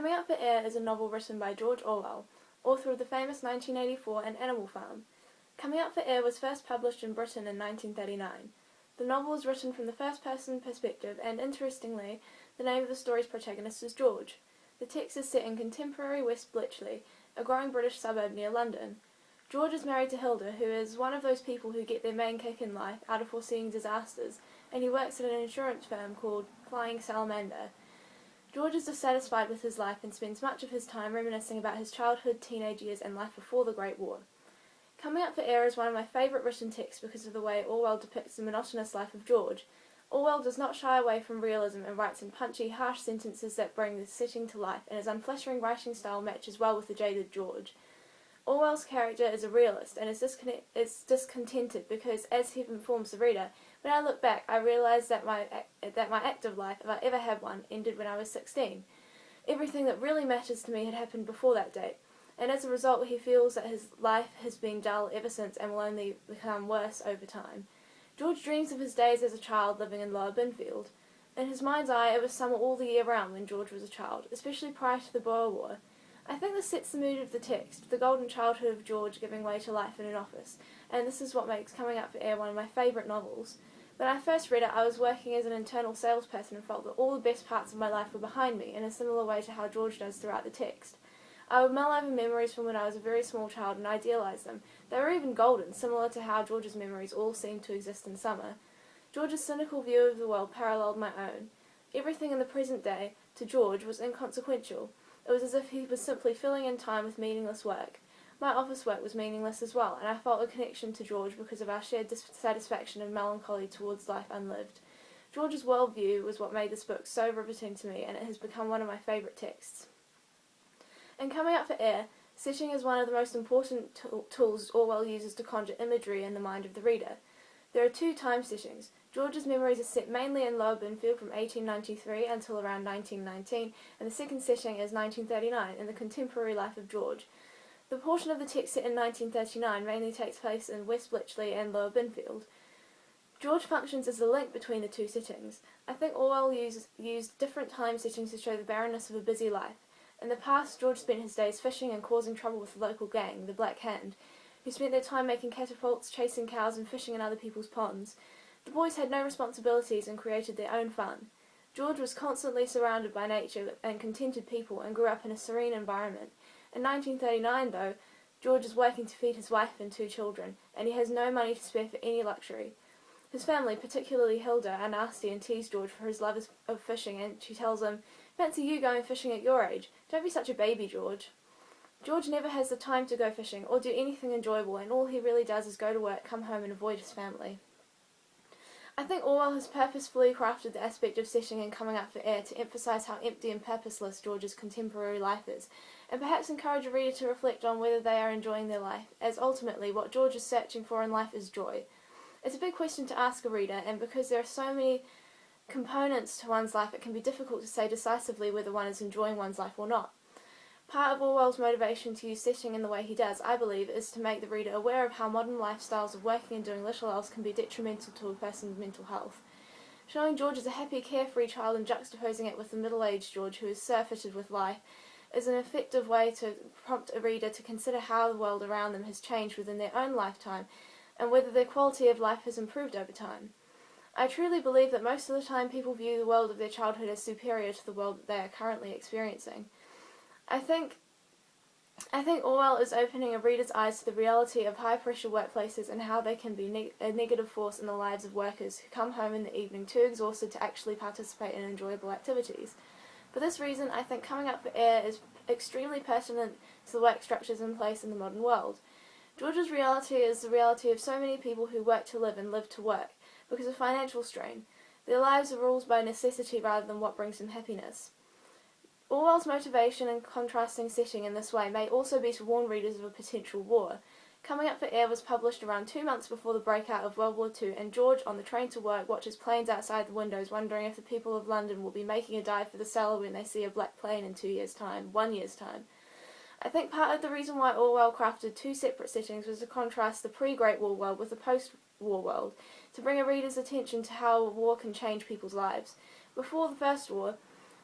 Coming Up for Air is a novel written by George Orwell, author of the famous 1984 and Animal Farm. Coming Up for Air was first published in Britain in 1939. The novel is written from the first-person perspective, and interestingly, the name of the story's protagonist is George. The text is set in contemporary West Bletchley, a growing British suburb near London. George is married to Hilda, who is one of those people who get their main kick in life out of foreseeing disasters, and he works at an insurance firm called Flying Salamander. George is dissatisfied with his life and spends much of his time reminiscing about his childhood, teenage years, and life before the Great War. Coming Up for Air is one of my favourite written texts because of the way Orwell depicts the monotonous life of George. Orwell does not shy away from realism and writes in punchy, harsh sentences that bring the setting to life, and his unflattering writing style matches well with the jaded George. Orwell's character is a realist and is discontented because, as he informs the reader, when I look back, I realise that my active life, if I ever had one, ended when I was 16. Everything that really matters to me had happened before that date, and as a result he feels that his life has been dull ever since and will only become worse over time. George dreams of his days as a child living in Lower Binfield. In his mind's eye, it was summer all the year round when George was a child, especially prior to the Boer War. I think this sets the mood of the text, the golden childhood of George giving way to life in an office, and this is what makes Coming Up for Air one of my favourite novels. When I first read it, I was working as an internal salesperson and felt that all the best parts of my life were behind me, in a similar way to how George does throughout the text. I would mull over memories from when I was a very small child and idealise them. They were even golden, similar to how George's memories all seemed to exist in summer. George's cynical view of the world paralleled my own. Everything in the present day, to George, was inconsequential. It was as if he was simply filling in time with meaningless work. My office work was meaningless as well, and I felt a connection to George because of our shared dissatisfaction and melancholy towards life unlived. George's worldview was what made this book so riveting to me, and it has become one of my favourite texts. In Coming Up for Air, setting is one of the most important tools Orwell uses to conjure imagery in the mind of the reader. There are two time settings. George's memories are set mainly in Lower Binfield from 1893 until around 1919, and the second setting is 1939, in the contemporary life of George. The portion of the text set in 1939 mainly takes place in West Bletchley and Lower Binfield. George functions as the link between the two settings. I think Orwell used different time settings to show the barrenness of a busy life. In the past, George spent his days fishing and causing trouble with the local gang, the Black Hand, who spent their time making catapults, chasing cows, and fishing in other people's ponds. The boys had no responsibilities and created their own fun. George was constantly surrounded by nature and contented people and grew up in a serene environment. In 1939, though, George is working to feed his wife and two children, and he has no money to spare for any luxury. His family, particularly Hilda, are nasty and tease George for his love of fishing, and she tells him, "Fancy you going fishing at your age. Don't be such a baby, George." George never has the time to go fishing or do anything enjoyable, and all he really does is go to work, come home, and avoid his family. I think Orwell has purposefully crafted the aspect of setting and Coming Up for Air to emphasise how empty and purposeless George's contemporary life is, and perhaps encourage a reader to reflect on whether they are enjoying their life, as ultimately what George is searching for in life is joy. It's a big question to ask a reader, and because there are so many components to one's life, it can be difficult to say decisively whether one is enjoying one's life or not. Part of Orwell's motivation to use setting in the way he does, I believe, is to make the reader aware of how modern lifestyles of working and doing little else can be detrimental to a person's mental health. Showing George as a happy, carefree child and juxtaposing it with the middle-aged George who is surfeited with life is an effective way to prompt a reader to consider how the world around them has changed within their own lifetime and whether their quality of life has improved over time. I truly believe that most of the time people view the world of their childhood as superior to the world that they are currently experiencing. I think Orwell is opening a reader's eyes to the reality of high-pressure workplaces and how they can be a negative force in the lives of workers who come home in the evening too exhausted to actually participate in enjoyable activities. For this reason, I think Coming Up for Air is extremely pertinent to the work structures in place in the modern world. George's reality is the reality of so many people who work to live and live to work because of financial strain. Their lives are ruled by necessity rather than what brings them happiness. Orwell's motivation in contrasting setting in this way may also be to warn readers of a potential war. Coming Up for Air was published around 2 months before the breakout of World War II, and George, on the train to work, watches planes outside the windows, wondering if the people of London will be making a dive for the cellar when they see a black plane in 1 year's time. I think part of the reason why Orwell crafted two separate settings was to contrast the pre-Great War world with the post-war world, to bring a reader's attention to how war can change people's lives. Before the First War,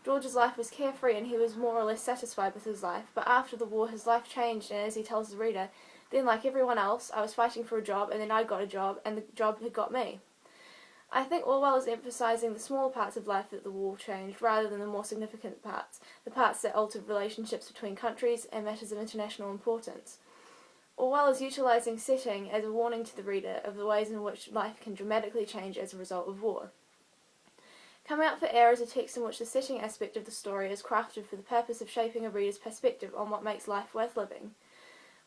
George's life was carefree and he was more or less satisfied with his life, but after the war his life changed, and as he tells the reader, then like everyone else, I was fighting for a job, and then I got a job, and the job had got me. I think Orwell is emphasising the small parts of life that the war changed, rather than the more significant parts, the parts that altered relationships between countries and matters of international importance. Orwell is utilising setting as a warning to the reader of the ways in which life can dramatically change as a result of war. Come Out for Air is a text in which the setting aspect of the story is crafted for the purpose of shaping a reader's perspective on what makes life worth living.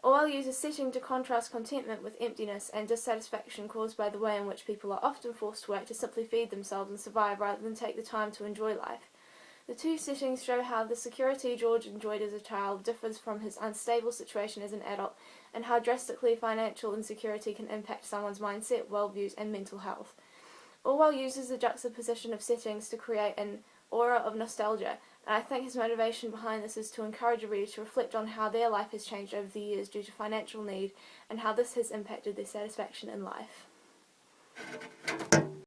Orwell uses setting to contrast contentment with emptiness and dissatisfaction caused by the way in which people are often forced to work to simply feed themselves and survive rather than take the time to enjoy life. The two settings show how the security George enjoyed as a child differs from his unstable situation as an adult, and how drastically financial insecurity can impact someone's mindset, worldviews, and mental health. Orwell uses the juxtaposition of settings to create an aura of nostalgia, and I think his motivation behind this is to encourage a reader to reflect on how their life has changed over the years due to financial need, and how this has impacted their satisfaction in life.